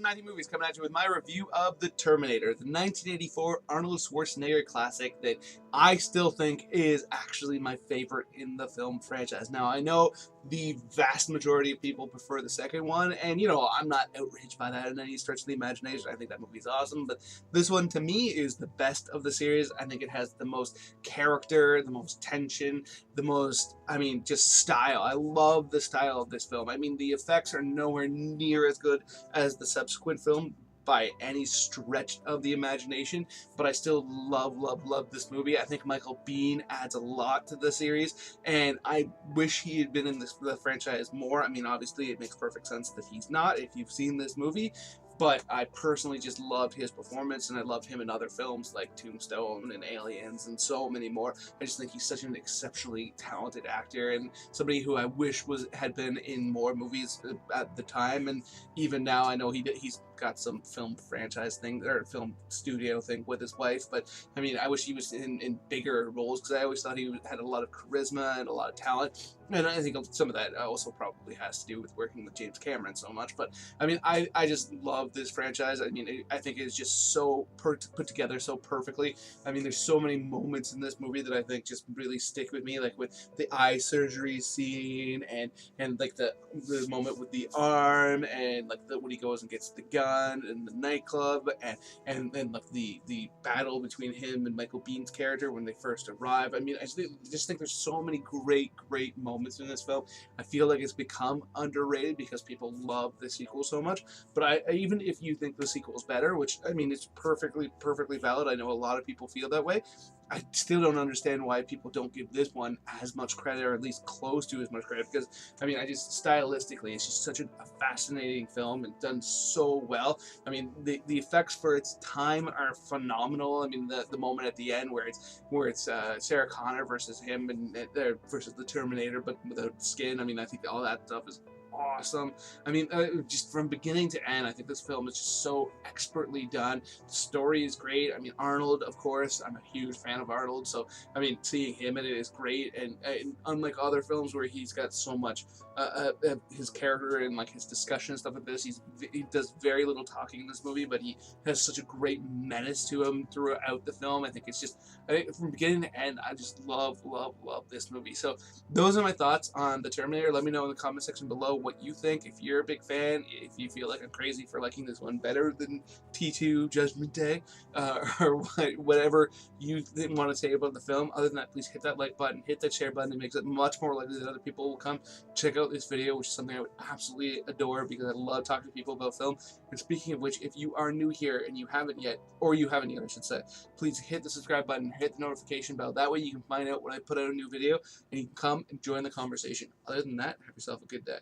Matthew Movies, coming at you with my review of The Terminator, the 1984 Arnold Schwarzenegger classic that I still think is actually my favorite in the film franchise. Now, I know the vast majority of people prefer the second one, and I'm not outraged by that in any stretch of the imagination. I think that movie's awesome, but this one to me is the best of the series. I think it has the most character, the most tension, the most, just style. I love the style of this film. The effects are nowhere near as good as the subsequent film by any stretch of the imagination, but I still love this movie. I think Michael Biehn adds a lot to the series, and I wish he had been in the franchise more. Obviously it makes perfect sense that he's not if you've seen this movie, but I personally just loved his performance, and I loved him in other films like Tombstone and Aliens and so many more. I just think he's such an exceptionally talented actor, and somebody who I wish had been in more movies at the time. And even now, I know he's got some film franchise thing or film studio thing with his wife, but I wish he was in bigger roles, because I always thought he had a lot of charisma and a lot of talent. And I think some of that also probably has to do with working with James Cameron so much. But I just love this franchise. I think it's just so put together so perfectly. There's so many moments in this movie that I think just really stick with me, like with the eye surgery scene, and like the moment with the arm, and like when he goes and gets the gun in the nightclub, and then like the battle between him and Michael Bihn's character when they first arrive. I just think there's so many great moments in this film. I feel like it's become underrated because people love the sequel so much. But even if you think the sequel is better, which it's perfectly valid. I know a lot of people feel that way. I still don't understand why people don't give this one as much credit, or at least close to as much credit, because I just stylistically, it's just such a fascinating film and done so well. The effects for its time are phenomenal. The moment at the end where it's Sarah Connor versus him, and versus the Terminator, but without skin. I think all that stuff is awesome. Just from beginning to end, I think this film is just so expertly done. The story is great. Arnold, of course, I'm a huge fan of Arnold, so seeing him in it is great. And unlike other films where he's got so much his character and like his discussion and stuff like this, he does very little talking in this movie, but he has such a great menace to him throughout the film. I think from beginning to end, I just love this movie. So those are my thoughts on The Terminator. Let me know in the comment section below what you think. If you're a big fan, if you feel like I'm crazy for liking this one better than T2 Judgment Day, or whatever you want to say about the film. Other than that, please hit that like button, hit that share button. It makes it much more likely that other people will come check out this video, which is something I would absolutely adore, because I love talking to people about film. And speaking of which, if you are new here and you haven't yet, I should say, please hit the subscribe button, hit the notification bell. That way you can find out when I put out a new video, and you can come and join the conversation. Other than that, have yourself a good day.